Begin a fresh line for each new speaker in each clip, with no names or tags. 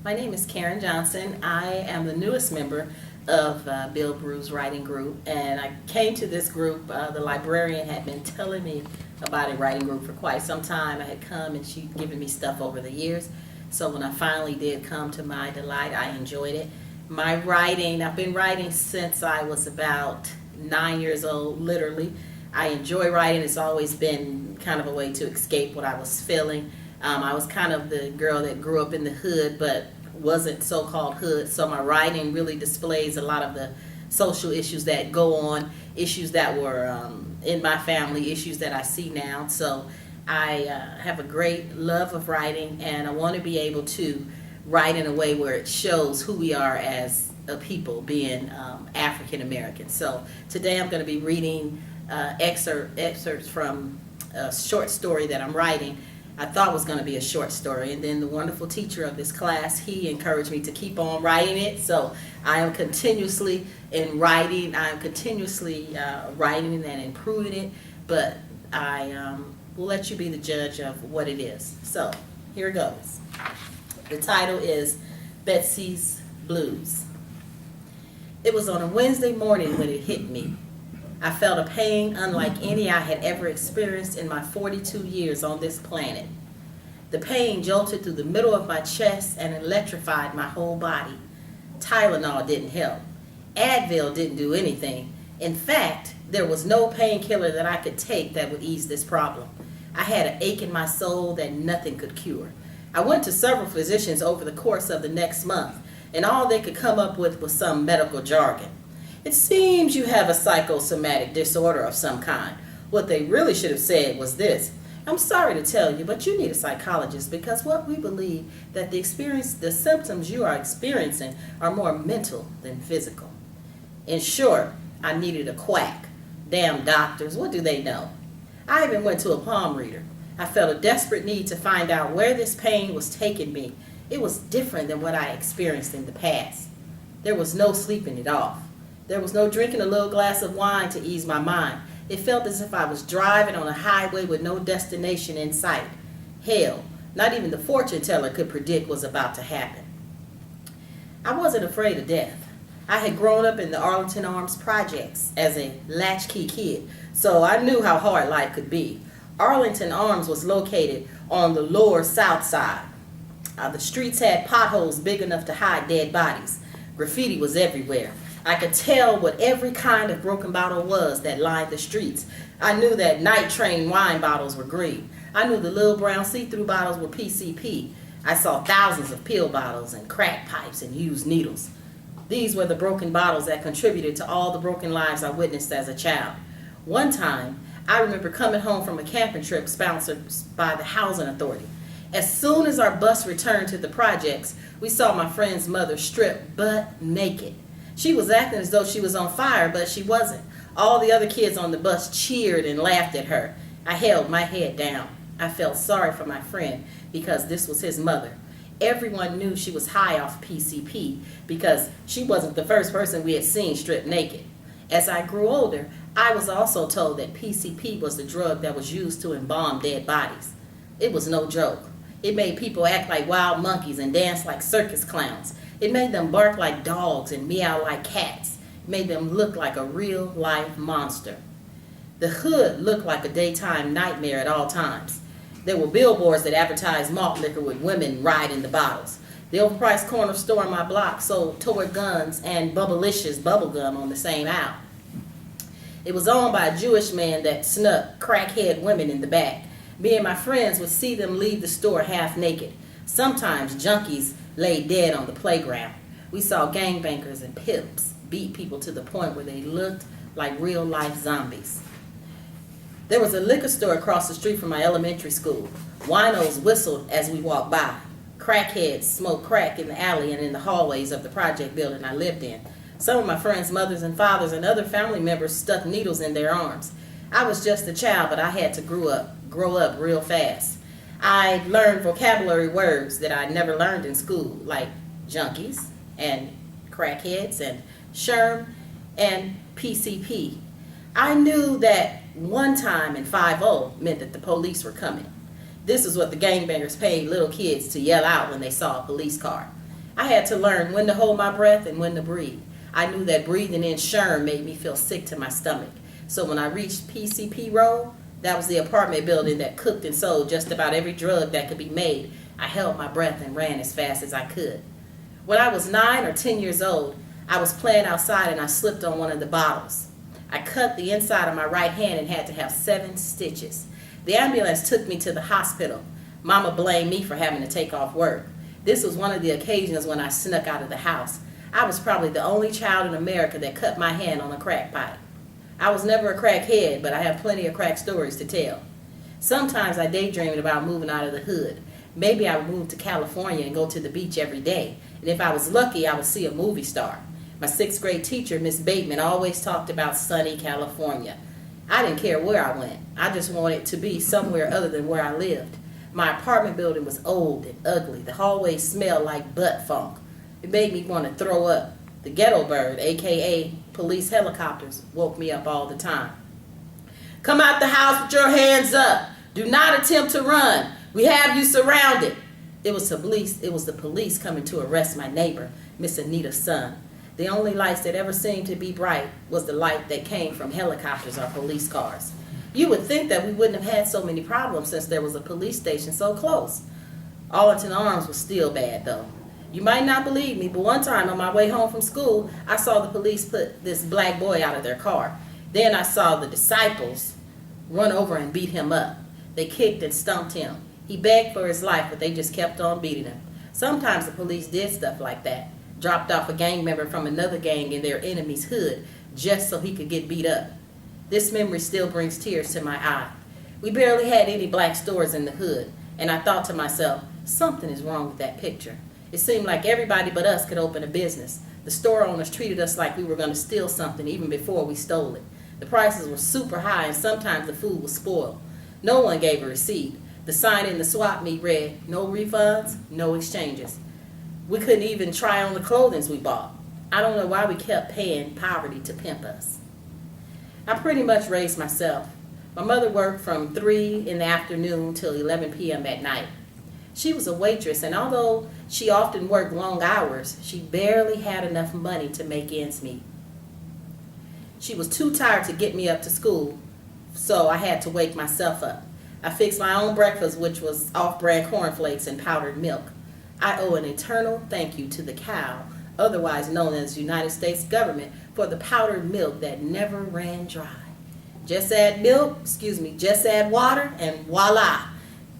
My name is Karen Johnson. I am the newest member of Bilbrew's writing group, and I came to this group. The librarian had been telling me about a writing group for quite some time. I had come and she'd given me stuff over the years. So when I finally did come, to my delight, I enjoyed it. My writing, I've been writing since I was about 9 years old, literally. I enjoy writing. It's always been kind of a way to escape what I was feeling. I was kind of the girl that grew up in the hood, but wasn't so-called hood, so my writing really displays a lot of the social issues that go on, issues that were in my family, issues that I see now. So I have a great love of writing, and I want to be able to write in a way where it shows who we are as a people, being African American. So today I'm going to be reading excerpts from a short story that I'm writing. I thought was going to be a short story, and then the wonderful teacher of this class, he encouraged me to keep on writing it. So I am continuously in writing. I am continuously writing and improving it, but I will let you be the judge of what it is. So here it goes. The title is Betsys Blues. It was on a Wednesday morning when it hit me. I felt a pain unlike any I had ever experienced in my 42 years on this planet. The pain jolted through the middle of my chest and electrified my whole body. Tylenol didn't help. Advil didn't do anything. In fact, there was no painkiller that I could take that would ease this problem. I had an ache in my soul that nothing could cure. I went to several physicians over the course of the next month, and all they could come up with was some medical jargon. It seems you have a psychosomatic disorder of some kind. What they really should have said was this: I'm sorry to tell you, but you need a psychologist, because what we believe that the symptoms you are experiencing are more mental than physical. In short, I needed a quack. Damn doctors, what do they know? I even went to a palm reader. I felt a desperate need to find out where this pain was taking me. It was different than what I experienced in the past. There was no sleeping it off. There was no drinking a little glass of wine to ease my mind. It felt as if I was driving on a highway with no destination in sight. Hell, not even the fortune teller could predict what was about to happen. I wasn't afraid of death. I had grown up in the Arlington Arms projects as a latchkey kid, so I knew how hard life could be. Arlington Arms was located on the lower south side. The streets had potholes big enough to hide dead bodies. Graffiti was everywhere. I could tell what every kind of broken bottle was that lined the streets. I knew that night train wine bottles were green. I knew the little brown see-through bottles were PCP. I saw thousands of pill bottles and crack pipes and used needles. These were the broken bottles that contributed to all the broken lives I witnessed as a child. One time, I remember coming home from a camping trip sponsored by the Housing Authority. As soon as our bus returned to the projects, we saw my friend's mother stripped butt naked. She was acting as though she was on fire, but she wasn't. All the other kids on the bus cheered and laughed at her. I held my head down. I felt sorry for my friend because this was his mother. Everyone knew she was high off PCP because she wasn't the first person we had seen stripped naked. As I grew older, I was also told that PCP was the drug that was used to embalm dead bodies. It was no joke. It made people act like wild monkeys and dance like circus clowns. It made them bark like dogs and meow like cats. It made them look like a real-life monster. The hood looked like a daytime nightmare at all times. There were billboards that advertised malt liquor with women riding the bottles. The overpriced corner store on my block sold toy guns and Bubblicious bubblegum on the same aisle. It was owned by a Jewish man that snuck crackhead women in the back. Me and my friends would see them leave the store half naked. Sometimes junkies lay dead on the playground. We saw gangbangers and pimps beat people to the point where they looked like real-life zombies. There was a liquor store across the street from my elementary school. Winos whistled as we walked by. Crackheads smoked crack in the alley and in the hallways of the project building I lived in. Some of my friends' mothers and fathers and other family members stuck needles in their arms. I was just a child, but I had to grow up real fast. I learned vocabulary words that I never learned in school, like junkies and crackheads and sherm and PCP. I knew that one time in 5-0 meant that the police were coming. This is what the gangbangers paid little kids to yell out when they saw a police car. I had to learn when to hold my breath and when to breathe. I knew that breathing in Sherm made me feel sick to my stomach. So when I reached PCP Road, that was the apartment building that cooked and sold just about every drug that could be made, I held my breath and ran as fast as I could. When I was 9 or 10 years old, I was playing outside and I slipped on one of the bottles. I cut the inside of my right hand and had to have 7 stitches. The ambulance took me to the hospital. Mama blamed me for having to take off work. This was one of the occasions when I snuck out of the house. I was probably the only child in America that cut my hand on a crack pipe. I was never a crackhead, but I have plenty of crack stories to tell. Sometimes I daydreamed about moving out of the hood. Maybe I would move to California and go to the beach every day. And if I was lucky, I would see a movie star. My 6th grade teacher, Miss Bateman, always talked about sunny California. I didn't care where I went. I just wanted to be somewhere other than where I lived. My apartment building was old and ugly. The hallways smelled like butt funk. It made me want to throw up. The ghetto bird, aka police helicopters, woke me up all the time. Come out the house with your hands up. Do not attempt to run. We have you surrounded. It was the police coming to arrest my neighbor, Miss Anita's son. The only lights that ever seemed to be bright was the light that came from helicopters or police cars. You would think that we wouldn't have had so many problems since there was a police station so close. Arlington Arms was still bad though. You might not believe me, but one time on my way home from school, I saw the police put this black boy out of their car. Then I saw the disciples run over and beat him up. They kicked and stumped him. He begged for his life, but they just kept on beating him. Sometimes the police did stuff like that. Dropped off a gang member from another gang in their enemy's hood just so he could get beat up. This memory still brings tears to my eye. We barely had any black stores in the hood, and I thought to myself, something is wrong with that picture. It seemed like everybody but us could open a business. The store owners treated us like we were going to steal something even before we stole it. The prices were super high and sometimes the food was spoiled. No one gave a receipt. The sign in the swap meet read, no refunds, no exchanges. We couldn't even try on the clothing we bought. I don't know why we kept paying poverty to pimp us. I pretty much raised myself. My mother worked from 3 in the afternoon till 11 p.m. at night. She was a waitress, and although she often worked long hours, she barely had enough money to make ends meet. She was too tired to get me up to school, so I had to wake myself up. I fixed my own breakfast, which was off-brand cornflakes and powdered milk. I owe an eternal thank you to the cow, otherwise known as United States government, for the powdered milk that never ran dry. Just add water, and voila,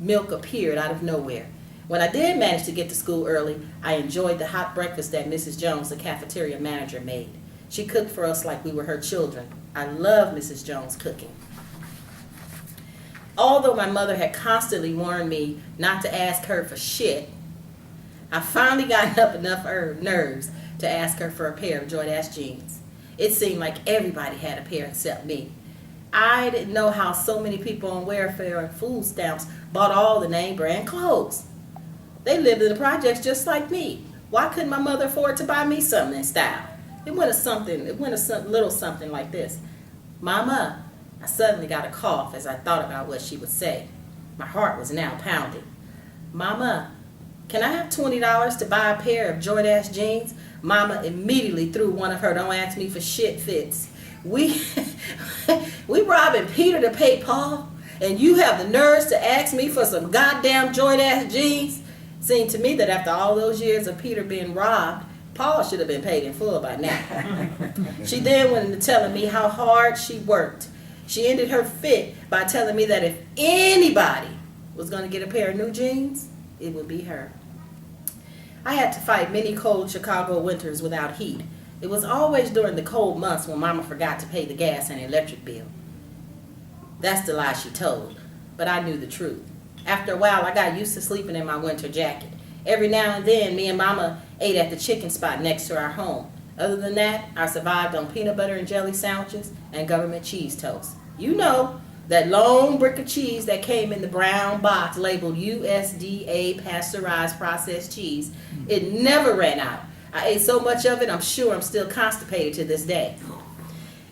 milk appeared out of nowhere. When I did manage to get to school early, I enjoyed the hot breakfast that Mrs. Jones, the cafeteria manager, made. She cooked for us like we were her children. I love Mrs. Jones' cooking. Although my mother had constantly warned me not to ask her for shit, I finally got up enough nerves to ask her for a pair of Jordache jeans. It seemed like everybody had a pair except me. I didn't know how so many people on welfare and food stamps bought all the name brand clothes. They lived in the projects just like me. Why couldn't my mother afford to buy me something in style? It went a little something like this. Mama, I suddenly got a cough as I thought about what she would say. My heart was now pounding. Mama, can I have $20 to buy a pair of Jordache jeans? Mama immediately threw one of her don't ask me for shit fits. We robbing Peter to pay Paul, and you have the nerves to ask me for some goddamn Jordache jeans? Seemed to me that after all those years of Peter being robbed, Paul should have been paid in full by now. She then went into telling me how hard she worked. She ended her fit by telling me that if anybody was going to get a pair of new jeans, it would be her. I had to fight many cold Chicago winters without heat. It was always during the cold months when Mama forgot to pay the gas and electric bill. That's the lie she told, but I knew the truth. After a while, I got used to sleeping in my winter jacket. Every now and then, me and Mama ate at the chicken spot next to our home. Other than that, I survived on peanut butter and jelly sandwiches and government cheese toast. You know, that long brick of cheese that came in the brown box labeled USDA pasteurized processed cheese. It never ran out. I ate so much of it, I'm sure I'm still constipated to this day.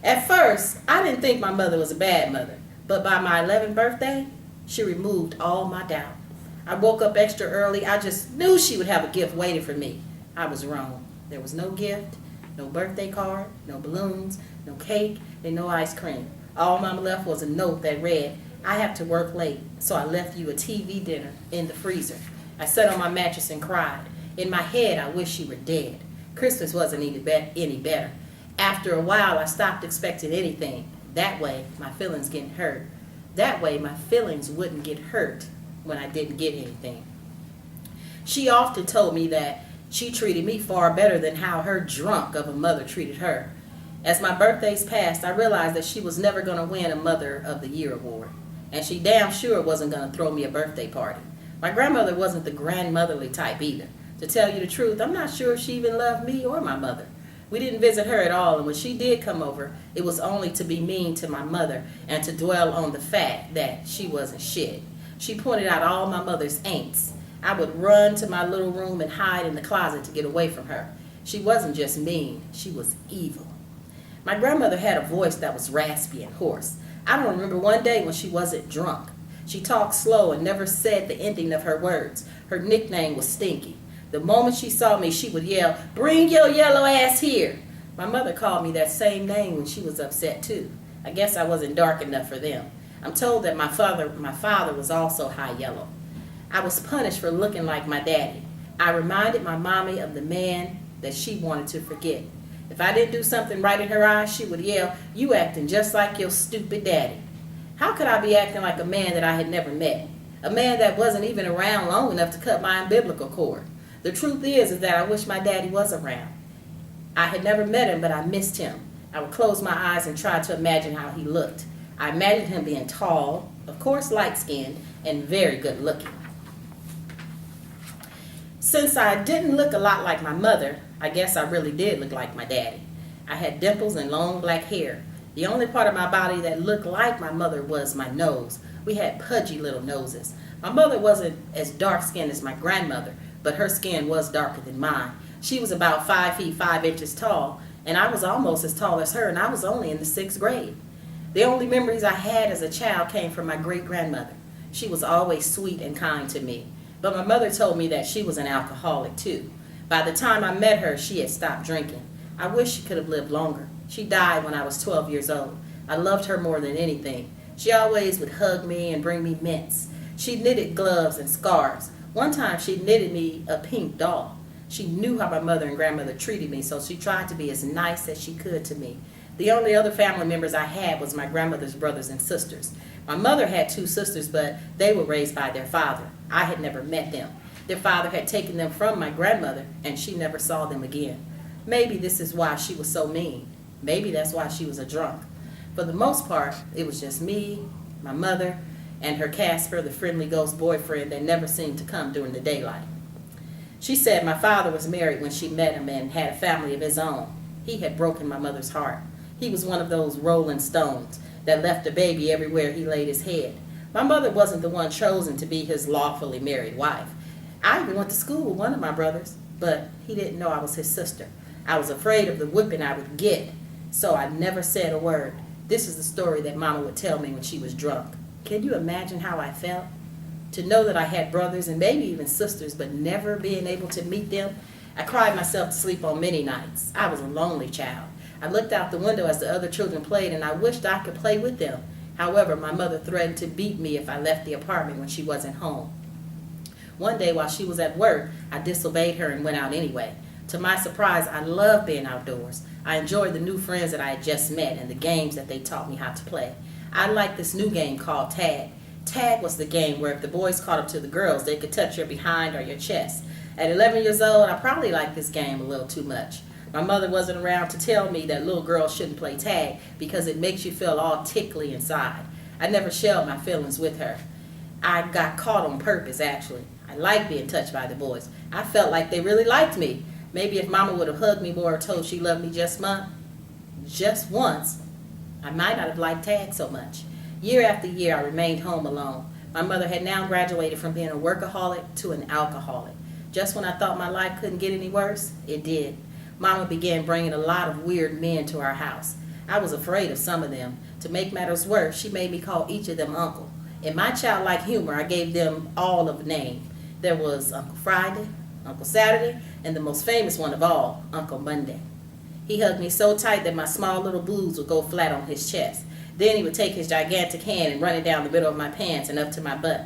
At first, I didn't think my mother was a bad mother, but by my 11th birthday, she removed all my doubt. I woke up extra early. I just knew she would have a gift waiting for me. I was wrong. There was no gift, no birthday card, no balloons, no cake, and no ice cream. All Mama left was a note that read, I have to work late, so I left you a TV dinner in the freezer. I sat on my mattress and cried. In my head, I wished she were dead. Christmas wasn't any better. After a while, I stopped expecting anything. That way, my feelings getting hurt. That way, my feelings wouldn't get hurt when I didn't get anything. She often told me that she treated me far better than how her drunk of a mother treated her. As my birthdays passed, I realized that she was never going to win a Mother of the Year award. And she damn sure wasn't going to throw me a birthday party. My grandmother wasn't the grandmotherly type either. To tell you the truth, I'm not sure if she even loved me or my mother. We didn't visit her at all, and when she did come over, it was only to be mean to my mother and to dwell on the fact that she wasn't shit. She pointed out all my mother's ain'ts. I would run to my little room and hide in the closet to get away from her. She wasn't just mean, she was evil. My grandmother had a voice that was raspy and hoarse. I don't remember one day when she wasn't drunk. She talked slow and never said the ending of her words. Her nickname was Stinky. The moment she saw me, she would yell, "Bring your yellow ass here." My mother called me that same name when she was upset too. I guess I wasn't dark enough for them. I'm told that my father was also high yellow. I was punished for looking like my daddy. I reminded my mommy of the man that she wanted to forget. If I didn't do something right in her eyes, she would yell, "You acting just like your stupid daddy." How could I be acting like a man that I had never met? A man that wasn't even around long enough to cut my umbilical cord. The truth is that I wish my daddy was around. I had never met him, but I missed him. I would close my eyes and try to imagine how he looked. I imagined him being tall, of course light-skinned, and very good-looking. Since I didn't look a lot like my mother, I guess I really did look like my daddy. I had dimples and long black hair. The only part of my body that looked like my mother was my nose. We had pudgy little noses. My mother wasn't as dark-skinned as my grandmother, but her skin was darker than mine. She was about 5 feet 5 inches tall, and I was almost as tall as her, and I was only in the 6th grade. The only memories I had as a child came from my great-grandmother. She was always sweet and kind to me, but my mother told me that she was an alcoholic too. By the time I met her, she had stopped drinking. I wish she could have lived longer. She died when I was 12 years old. I loved her more than anything. She always would hug me and bring me mints. She knitted gloves and scarves. One time she knitted me a pink doll. She knew how my mother and grandmother treated me, so she tried to be as nice as she could to me. The only other family members I had was my grandmother's brothers and sisters. My mother had 2 sisters, but they were raised by their father. I had never met them. Their father had taken them from my grandmother, and she never saw them again. Maybe this is why she was so mean. Maybe that's why she was a drunk. For the most part, it was just me, my mother, and her Casper, the friendly ghost boyfriend that never seemed to come during the daylight. She said my father was married when she met him and had a family of his own. He had broken my mother's heart. He was one of those rolling stones that left a baby everywhere he laid his head. My mother wasn't the one chosen to be his lawfully married wife. I even went to school with one of my brothers, but he didn't know I was his sister. I was afraid of the whipping I would get, so I never said a word. This is the story that Mama would tell me when she was drunk. Can you imagine how I felt? To know that I had brothers and maybe even sisters, but never being able to meet them. I cried myself to sleep on many nights. I was a lonely child. I looked out the window as the other children played, and I wished I could play with them. However, my mother threatened to beat me if I left the apartment when she wasn't home. One day while she was at work, I disobeyed her and went out anyway. To my surprise, I loved being outdoors. I enjoyed the new friends that I had just met and the games that they taught me how to play. I liked this new game called tag. Tag was the game where if the boys caught up to the girls, they could touch your behind or your chest. At 11 years old, I probably liked this game a little too much. My mother wasn't around to tell me that little girls shouldn't play tag because it makes you feel all tickly inside. I never shared my feelings with her. I got caught on purpose, actually. I liked being touched by the boys. I felt like they really liked me. Maybe if Mama would have hugged me more or told she loved me just once, I might not have liked tag so much. Year after year, I remained home alone. My mother had now graduated from being a workaholic to an alcoholic. Just when I thought my life couldn't get any worse, it did. Mama began bringing a lot of weird men to our house. I was afraid of some of them. To make matters worse, she made me call each of them Uncle. In my childlike humor, I gave them all of a name. There was Uncle Friday, Uncle Saturday, and the most famous one of all, Uncle Monday. He hugged me so tight that my small little blues would go flat on his chest. Then he would take his gigantic hand and run it down the middle of my pants and up to my butt.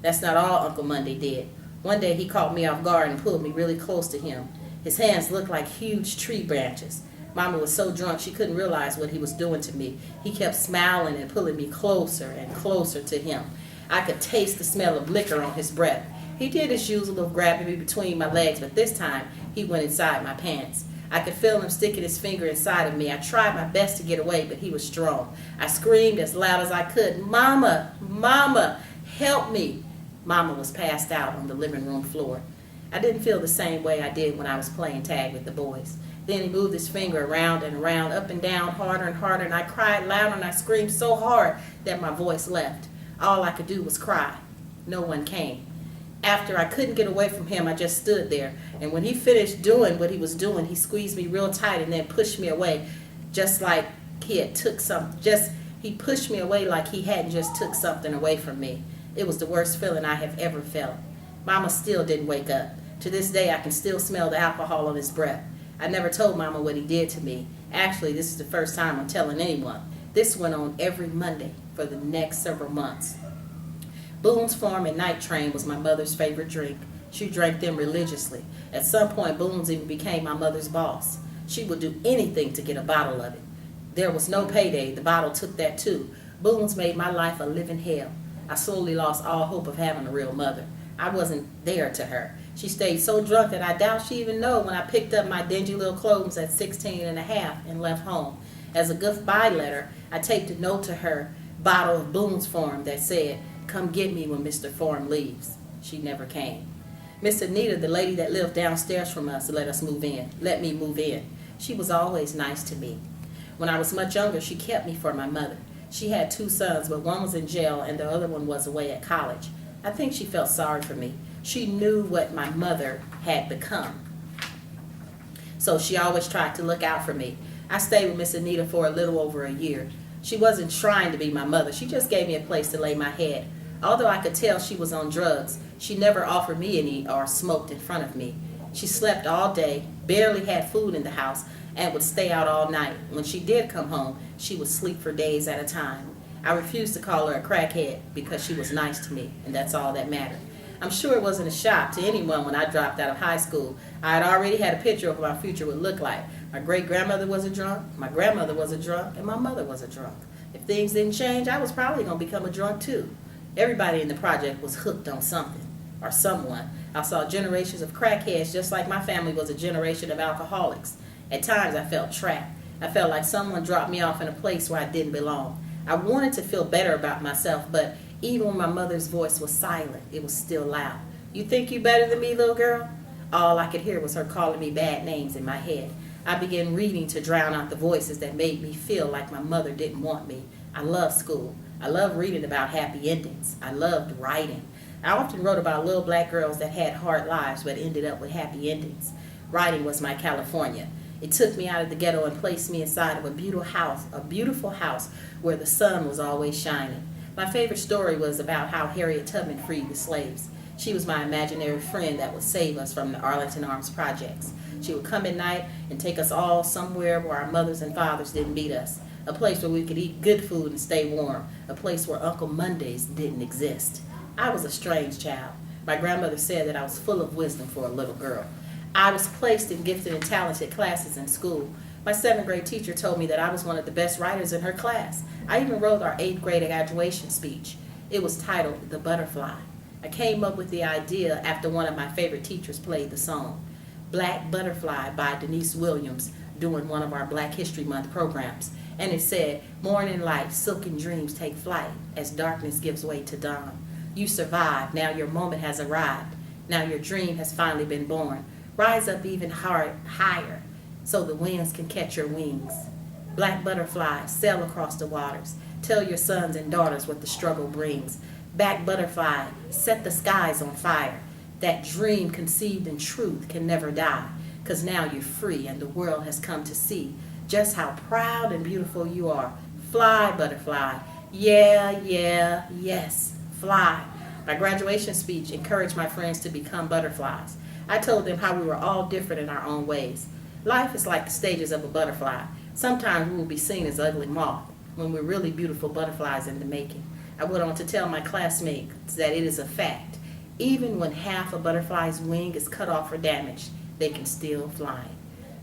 That's not all Uncle Monday did. One day he caught me off guard and pulled me really close to him. His hands looked like huge tree branches. Mama was so drunk she couldn't realize what he was doing to me. He kept smiling and pulling me closer and closer to him. I could taste the smell of liquor on his breath. He did his usual of grabbing me between my legs, but this time he went inside my pants. I could feel him sticking his finger inside of me. I tried my best to get away, but he was strong. I screamed as loud as I could, "Mama, Mama, help me." Mama was passed out on the living room floor. I didn't feel the same way I did when I was playing tag with the boys. Then he moved his finger around and around, up and down, harder and harder, and I cried louder and I screamed so hard that my voice left. All I could do was cry. No one came. After I couldn't get away from him, I just stood there. And when he finished doing what he was doing, he squeezed me real tight and then pushed me away, just like he had he pushed me away like he hadn't just took something away from me. It was the worst feeling I have ever felt. Mama still didn't wake up. To this day, I can still smell the alcohol on his breath. I never told Mama what he did to me. Actually, this is the first time I'm telling anyone. This went on every Monday for the next several months. Boone's Farm and Night Train was my mother's favorite drink. She drank them religiously. At some point, Boone's even became my mother's boss. She would do anything to get a bottle of it. There was no payday. The bottle took that too. Boone's made my life a living hell. I slowly lost all hope of having a real mother. I wasn't there to her. She stayed so drunk that I doubt she even knew when I picked up my dingy little clothes at 16 and a half and left home. As a goodbye letter, I taped a note to her bottle of Boone's Farm that said, "Come get me when Mr. Farm leaves." She never came. Miss Anita, the lady that lived downstairs from us, let me move in. She was always nice to me. When I was much younger, she kept me for my mother. She had 2 sons, but one was in jail and the other one was away at college. I think she felt sorry for me. She knew what my mother had become, so she always tried to look out for me. I stayed with Miss Anita for a little over a year. She wasn't trying to be my mother. She just gave me a place to lay my head. Although I could tell she was on drugs, she never offered me any or smoked in front of me. She slept all day, barely had food in the house, and would stay out all night. When she did come home, she would sleep for days at a time. I refused to call her a crackhead because she was nice to me, and that's all that mattered. I'm sure it wasn't a shock to anyone when I dropped out of high school. I had already had a picture of what my future would look like. My great-grandmother was a drunk, my grandmother was a drunk, and my mother was a drunk. If things didn't change, I was probably going to become a drunk too. Everybody in the project was hooked on something or someone. I saw generations of crackheads just like my family was a generation of alcoholics. At times I felt trapped. I felt like someone dropped me off in a place where I didn't belong. I wanted to feel better about myself, but even when my mother's voice was silent, it was still loud. "You think you better than me, little girl?" All I could hear was her calling me bad names in my head. I began reading to drown out the voices that made me feel like my mother didn't want me. I loved school. I loved reading about happy endings. I loved writing. I often wrote about little black girls that had hard lives but ended up with happy endings. Writing was my California. It took me out of the ghetto and placed me inside of a beautiful house where the sun was always shining. My favorite story was about how Harriet Tubman freed the slaves. She was my imaginary friend that would save us from the Arlington Arms projects. She would come at night and take us all somewhere where our mothers and fathers didn't beat us. A place where we could eat good food and stay warm. A place where Uncle Mondays didn't exist. I was a strange child. My grandmother said that I was full of wisdom for a little girl. I was placed in gifted and talented classes in school. My 7th grade teacher told me that I was one of the best writers in her class. I even wrote our 8th grade graduation speech. It was titled "The Butterfly." I came up with the idea after one of my favorite teachers played the song, "Black Butterfly" by Denise Williams, during one of our Black History Month programs. And it said, "Morning light, silken dreams take flight as darkness gives way to dawn. You survived, now your moment has arrived. Now your dream has finally been born. Rise up even higher so the winds can catch your wings. Black butterfly, sail across the waters. Tell your sons and daughters what the struggle brings. Black butterfly, set the skies on fire. That dream conceived in truth can never die, 'cause now you're free and the world has come to see just how proud and beautiful you are. Fly, butterfly. Yeah, yes, fly." My graduation speech encouraged my friends to become butterflies. I told them how we were all different in our own ways. Life is like the stages of a butterfly. Sometimes we will be seen as ugly moth when we're really beautiful butterflies in the making. I went on to tell my classmates that it is a fact. Even when half a butterfly's wing is cut off or damaged, they can still fly.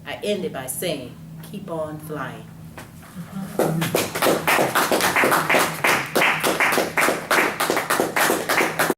I ended by saying, keep on flying.